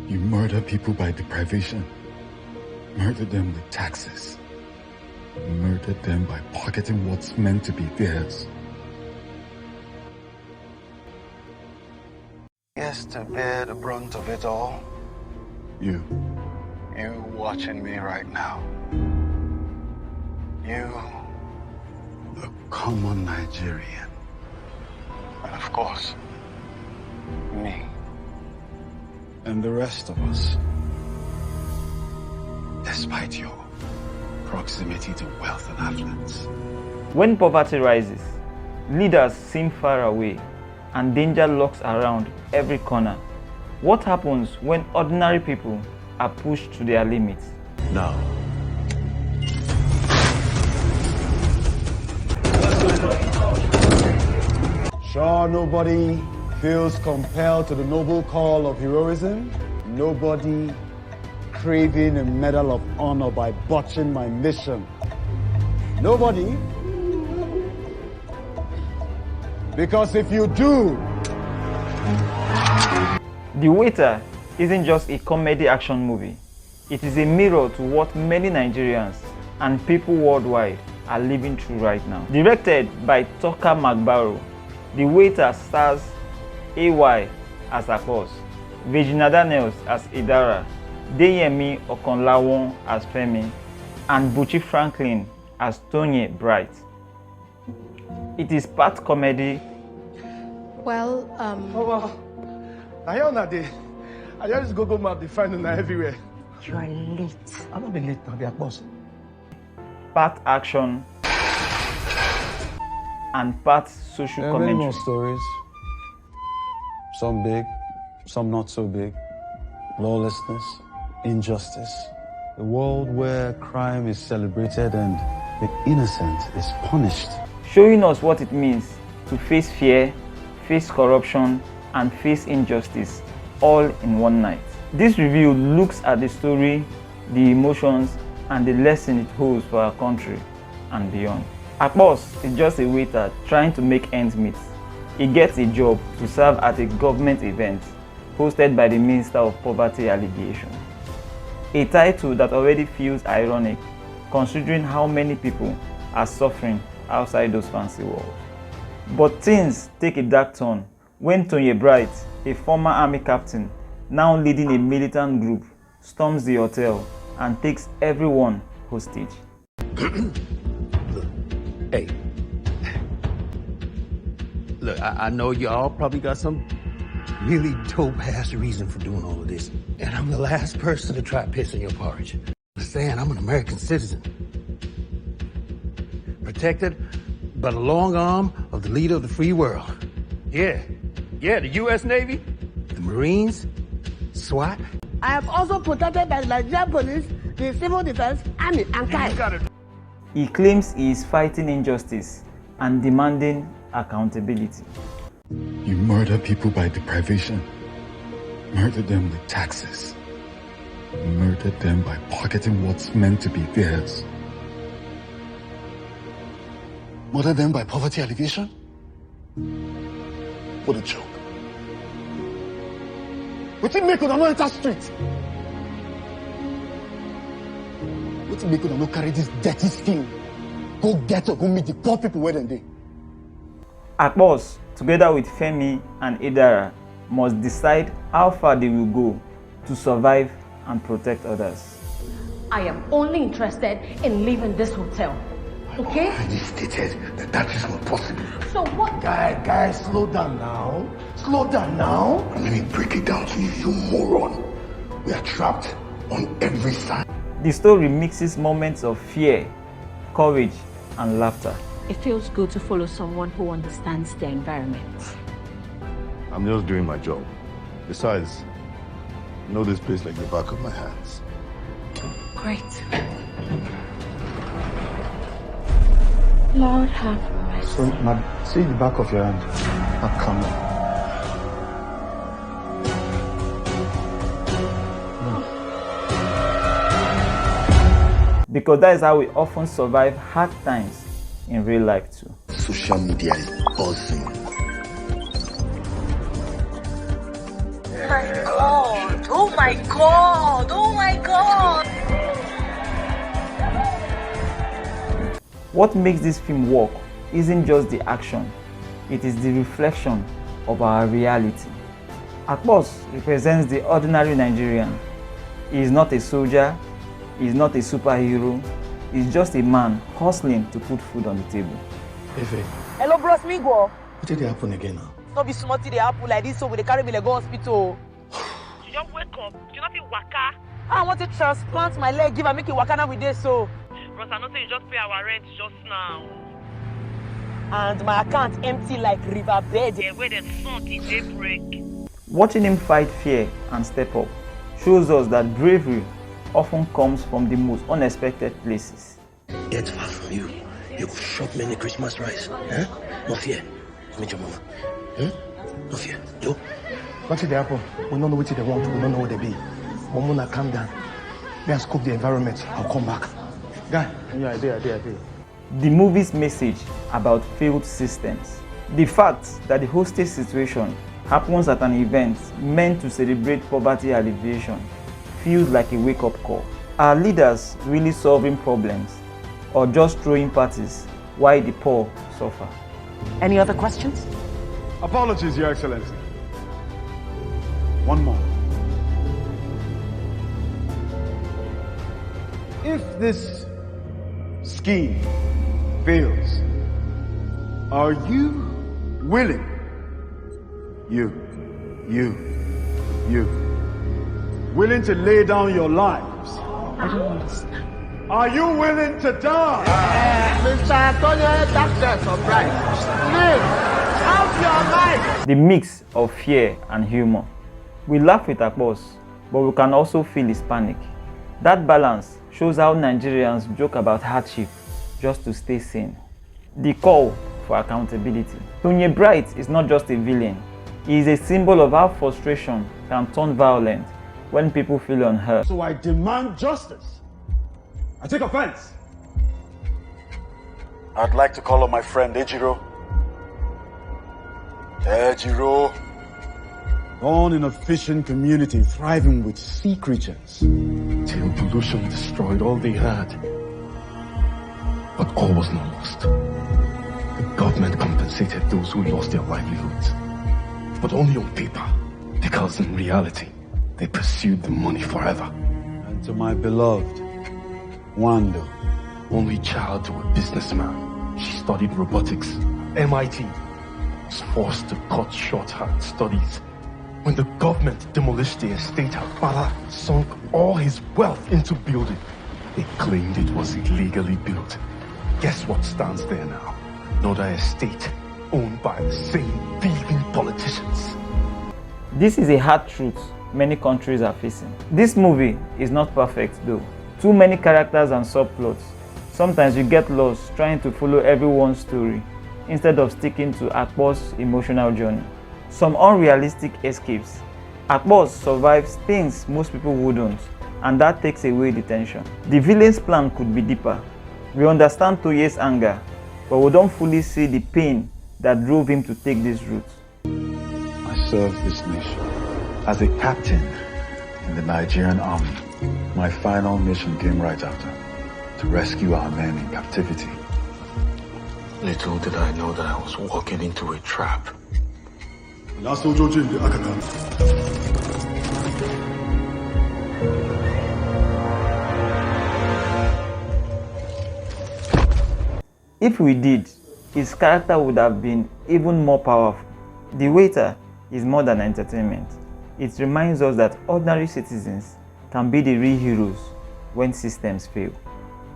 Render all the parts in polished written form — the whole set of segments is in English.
You murder people by deprivation. Murder them with taxes. Murder them by pocketing what's meant to be theirs. Yes, to bear the brunt of it all. You. You watching me right now. You, the common Nigerian. And of course, me. And the rest of us. Despite your proximity to wealth and affluence. When poverty rises, leaders seem far away and danger lurks around every corner. What happens when ordinary people are pushed to their limits? Now, sure, nobody feels compelled to the noble call of heroism. Nobody craving a medal of honor by botching my mission. Nobody. Because if you do... The Waiter isn't just a comedy action movie. It is a mirror to what many Nigerians and people worldwide are living through right now. Directed by Toka McBaror, The Waiter stars AY as Akos, Regina as Idara, Demi Okanlawon as Femi, and Bucci Franklin as Tony Bright. It is part comedy. Well, I just go map the final everywhere. You are late. I'm not be late now, be a boss. Part action and part social commentary. More stories. Some big, some not so big. Lawlessness, injustice. A world where crime is celebrated and the innocent is punished. Showing us what it means to face fear, face corruption, and face injustice all in one night. This review looks at the story, the emotions, and the lesson it holds for our country and beyond. Akos is just a waiter trying to make ends meet. He gets a job to serve at a government event hosted by the Minister of Poverty Alleviation. A title that already feels ironic considering how many people are suffering outside those fancy walls. But things take a dark turn when Tony Bright, a former army captain, now leading a militant group, storms the hotel and takes everyone hostage. hey, look, I know you all probably got some really dope-ass reason for doing all of this. And I'm the last person to try pissing your porridge. Understand, I'm an American citizen. Protected by the long arm of the leader of the free world. Yeah, the U.S. Navy, the Marines, SWAT. I am also protected by the Nigerian police, the civil defense, army, and CAI. He claims he is fighting injustice and demanding accountability. You murder people by deprivation. Murder them with taxes. Murder them by pocketing what's meant to be theirs. Murder them by poverty alleviation? What a joke. What did make una no enter street? What did make una no carry this dirty skin? Go get or go meet the poor people where they. Akos, together with Femi and Idara, must decide how far they will go to survive and protect others. I am only interested in leaving this hotel. Okay? I just stated that is not possible. So what? Guys, slow down now. Slow down now. And let me break it down to you, you moron. We are trapped on every side. The story mixes moments of fear, courage, and laughter. It feels good to follow someone who understands their environment. I'm just doing my job. Besides, I know this place like the back of my hands. Great. Lord have mercy. So, now, see the back of your hand. Now, come on. Because that is how we often survive hard times in real life too. Social media is buzzing. My God. Oh my my God! Oh my God! What makes this film work isn't just the action, it is the reflection of our reality. Akpos represents the ordinary Nigerian. He is not a soldier, he is not a superhero, he is just a man hustling to put food on the table. Efe. Hello, bros, me go. What did happen again now? Don't be smart to the apple like this, so we carry me to go hospital. You just wake up. You not feel waka. I want to transplant my leg, give and make it waka now with this, so. Bros, I know say you just pay our rent just now. And my account empty like riverbed. Yeah, where the sun is daybreak. Watching him fight fear and step up shows us that bravery often comes from the most unexpected places. Get far from you. You could shop many Christmas rice. Huh? No fear. Meet your mama. No fear. Yo. What did happen? We don't know what they want. We don't know what they be. Mama, calm down. May I scope the environment. I'll come back. Guy. Yeah, I did. The movie's message about failed systems. The fact that the hostage situation happens at an event meant to celebrate poverty alleviation feels like a wake-up call. Are leaders really solving problems or just throwing parties while the poor suffer? Any other questions? Apologies, Your Excellency. One more. If this scheme fails, are you willing? You. Willing to lay down your lives? I don't understand. Are you willing to die? Mr. Antonio, that's the surprise. Please, out your life. The mix of fear and humor. We laugh with Akpos, but we can also feel his panic. That balance shows how Nigerians joke about hardship just to stay sane. The call for accountability. Doziewrites is not just a villain. He is a symbol of how frustration can turn violent when people feel unheard. So I demand justice. I take offense. I'd like to call on my friend Ejiro. Born in a fishing community thriving with sea creatures, till pollution destroyed all they had. But all was not lost. The government compensated those who lost their livelihoods, but only on paper, because in reality, they pursued the money forever. And to my beloved, Wando, only child to a businessman, she studied robotics. MIT was forced to cut short her studies. When the government demolished the estate, her father sunk all his wealth into building. They claimed it was illegally built. Guess what stands there now? Another estate owned by the same thieving politicians. This is a hard truth many countries are facing. This movie is not perfect though. Too many characters and subplots. Sometimes you get lost trying to follow everyone's story instead of sticking to Akpos' emotional journey. Some unrealistic escapes. Akpos survives things most people wouldn't, and that takes away the tension. The villain's plan could be deeper. We understand Toye's anger, but we don't fully see the pain that drove him to take this route. I served this nation as a captain in the Nigerian army. My final mission came right after, to rescue our men in captivity. Little did I know that I was walking into a trap. If we did, his character would have been even more powerful. The waiter is more than entertainment. It reminds us that ordinary citizens can be the real heroes when systems fail.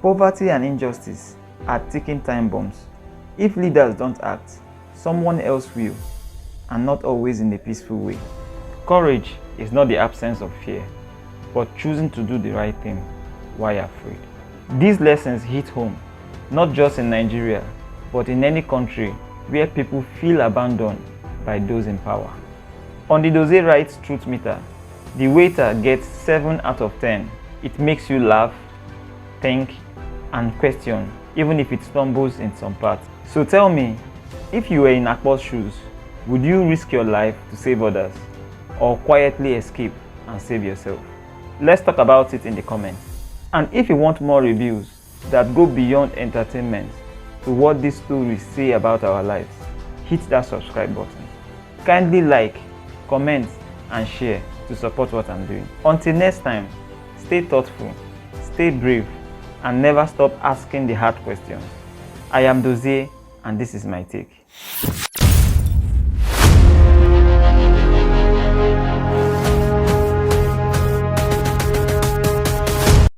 Poverty and injustice are ticking time bombs. If leaders don't act, someone else will, and not always in a peaceful way. Courage is not the absence of fear, but choosing to do the right thing while afraid. These lessons hit home, not just in Nigeria, but in any country where people feel abandoned by those in power. On the Doziewrites Truth Meter, the waiter gets 7 out of 10. It makes you laugh, think, and question, even if it stumbles in some parts. So tell me, if you were in Akpos' shoes, would you risk your life to save others, or quietly escape and and save yourself. Let's talk about it in the comments. And if you want more reviews that go beyond entertainment to what these stories say about our lives, hit that subscribe button. Kindly like, comment and share to support what I'm doing. Until next time, stay thoughtful, stay brave, and never stop asking the hard questions. I am Dozier, and this is my take.